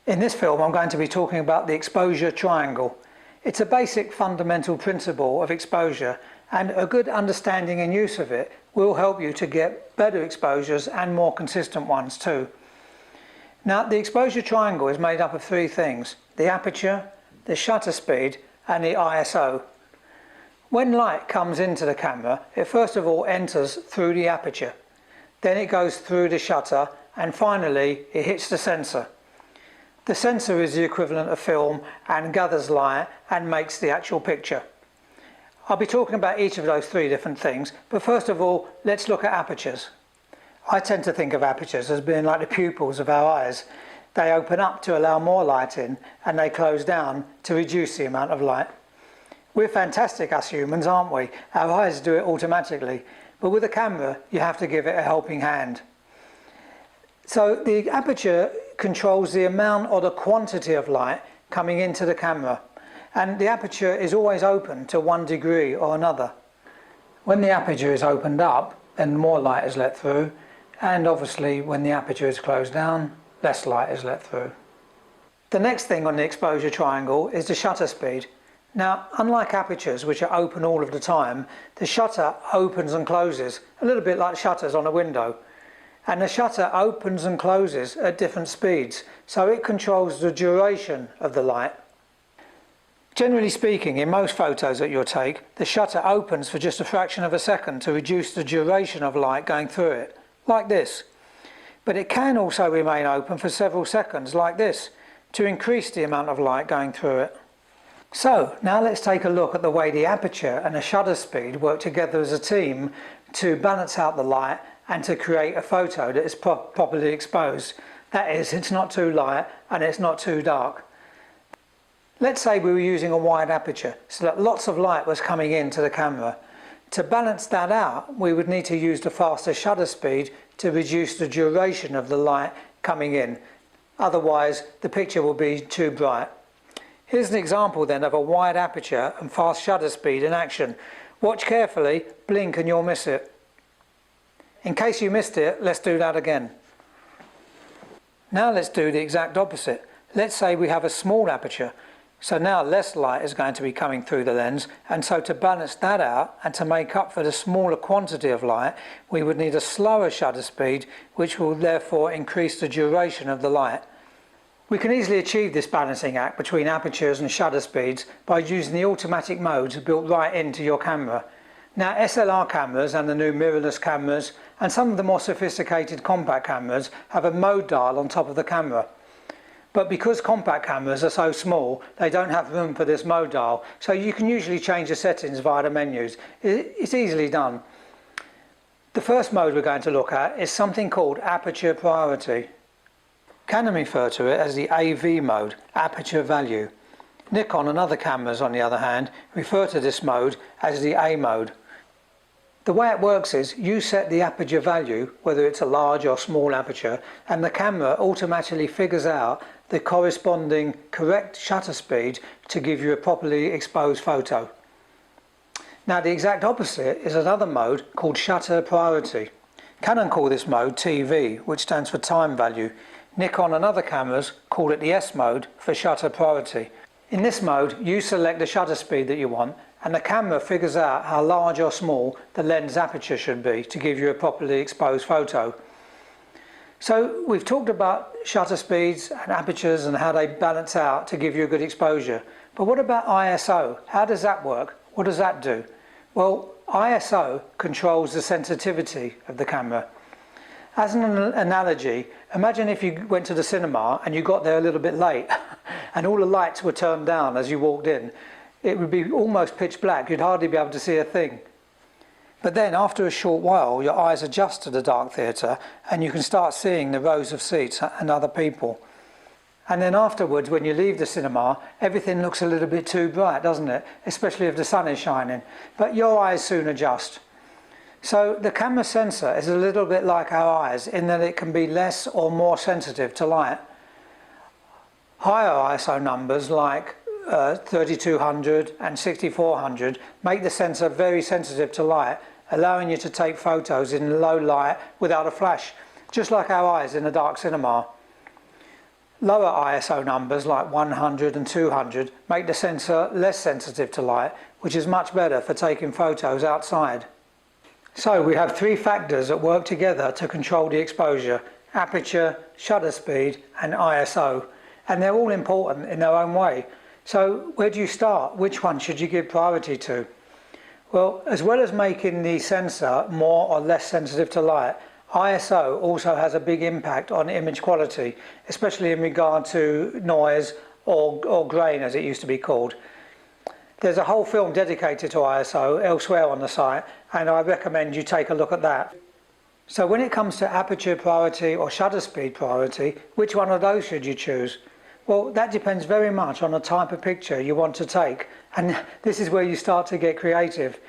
In this film, I'm going to be talking about the exposure triangle. It's a basic fundamental principle of exposure, and a good understanding and use of it will help you to get better exposures and more consistent ones too. Now, the exposure triangle is made up of three things: the aperture, the shutter speed, and the ISO. When light comes into the camera, it first of all enters through the aperture, then it goes through the shutter, and finally it hits the sensor. The sensor is the equivalent of film and gathers light and makes the actual picture. I'll be talking about each of those three different things, but first of all, let's look at apertures. I tend to think of apertures as being like the pupils of our eyes. They open up to allow more light in, and they close down to reduce the amount of light. We're fantastic, us humans, aren't we? Our eyes do it automatically, but with a camera, you have to give it a helping hand. So the aperture controls the amount or the quantity of light coming into the camera, and the aperture is always open to 1 degree or another. When the aperture is opened up, then more light is let through, and obviously when the aperture is closed down, less light is let through. The next thing on the exposure triangle is the shutter speed. Now, unlike apertures, which are open all of the time, the shutter opens and closes, a little bit like shutters on a window. And the shutter opens and closes at different speeds, so it controls the duration of the light. Generally speaking, in most photos that you'll take, the shutter opens for just a fraction of a second to reduce the duration of light going through it, like this. But it can also remain open for several seconds, like this, to increase the amount of light going through it. So, now let's take a look at the way the aperture and the shutter speed work together as a team to balance out the light and to create a photo that is properly exposed. That is, it's not too light and it's not too dark. Let's say we were using a wide aperture so that lots of light was coming into the camera. To balance that out, we would need to use the faster shutter speed to reduce the duration of the light coming in. Otherwise, the picture will be too bright. Here's an example then of a wide aperture and fast shutter speed in action. Watch carefully, blink and you'll miss it. In case you missed it, let's do that again. Now let's do the exact opposite. Let's say we have a small aperture, so now less light is going to be coming through the lens, and so to balance that out and to make up for the smaller quantity of light, we would need a slower shutter speed, which will therefore increase the duration of the light. We can easily achieve this balancing act between apertures and shutter speeds by using the automatic modes built right into your camera. Now, SLR cameras and the new mirrorless cameras and some of the more sophisticated compact cameras have a mode dial on top of the camera. But because compact cameras are so small, they don't have room for this mode dial, so you can usually change the settings via the menus. It's easily done. The first mode we're going to look at is something called aperture priority. Canon refer to it as the AV mode, aperture value. Nikon and other cameras, on the other hand, refer to this mode as the A mode. The way it works is you set the aperture value, whether it's a large or small aperture, and the camera automatically figures out the corresponding correct shutter speed to give you a properly exposed photo. Now, the exact opposite is another mode called shutter priority. Canon call this mode TV, which stands for time value. Nikon and other cameras call it the S mode for shutter priority. In this mode, you select the shutter speed that you want, and the camera figures out how large or small the lens aperture should be to give you a properly exposed photo. So we've talked about shutter speeds and apertures and how they balance out to give you a good exposure. But what about ISO? How does that work? What does that do? Well, ISO controls the sensitivity of the camera. As an analogy, imagine if you went to the cinema and you got there a little bit late and all the lights were turned down as you walked in. It would be almost pitch black, you'd hardly be able to see a thing. But then after a short while, your eyes adjust to the dark theatre and you can start seeing the rows of seats and other people. And then afterwards, when you leave the cinema, everything looks a little bit too bright, doesn't it? Especially if the sun is shining. But your eyes soon adjust. So the camera sensor is a little bit like our eyes in that it can be less or more sensitive to light. Higher ISO numbers like 3200 and 6400 make the sensor very sensitive to light, allowing you to take photos in low light without a flash, just like our eyes in a dark cinema. Lower ISO numbers like 100 and 200 make the sensor less sensitive to light, which is much better for taking photos outside. So we have three factors that work together to control the exposure: aperture, shutter speed and ISO, and they're all important in their own way. So where do you start? Which one should you give priority to? Well, as well as making the sensor more or less sensitive to light, ISO also has a big impact on image quality, especially in regard to noise or grain, as it used to be called. There's a whole film dedicated to ISO elsewhere on the site, and I recommend you take a look at that. So when it comes to aperture priority or shutter speed priority, which one of those should you choose? Well, that depends very much on the type of picture you want to take, and this is where you start to get creative.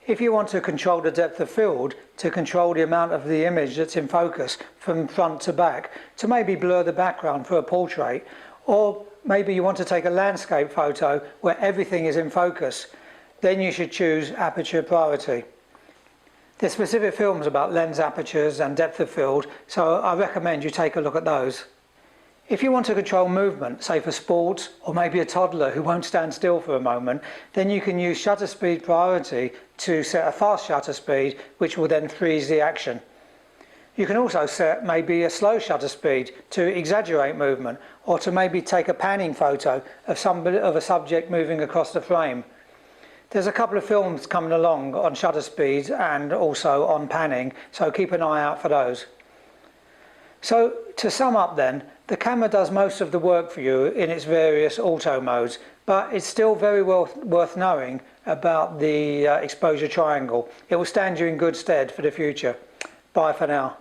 If you want to control the depth of field, to control the amount of the image that's in focus from front to back, to maybe blur the background for a portrait, or maybe you want to take a landscape photo where everything is in focus, then you should choose aperture priority. There's specific films about lens apertures and depth of field, so I recommend you take a look at those. If you want to control movement, say for sports, or maybe a toddler who won't stand still for a moment, then you can use shutter speed priority to set a fast shutter speed, which will then freeze the action. You can also set maybe a slow shutter speed to exaggerate movement, or to maybe take a panning photo of a subject moving across the frame. There's a couple of films coming along on shutter speeds and also on panning, so keep an eye out for those. So to sum up then, the camera does most of the work for you in its various auto modes, but it's still very worth knowing about the exposure triangle. It will stand you in good stead for the future. Bye for now.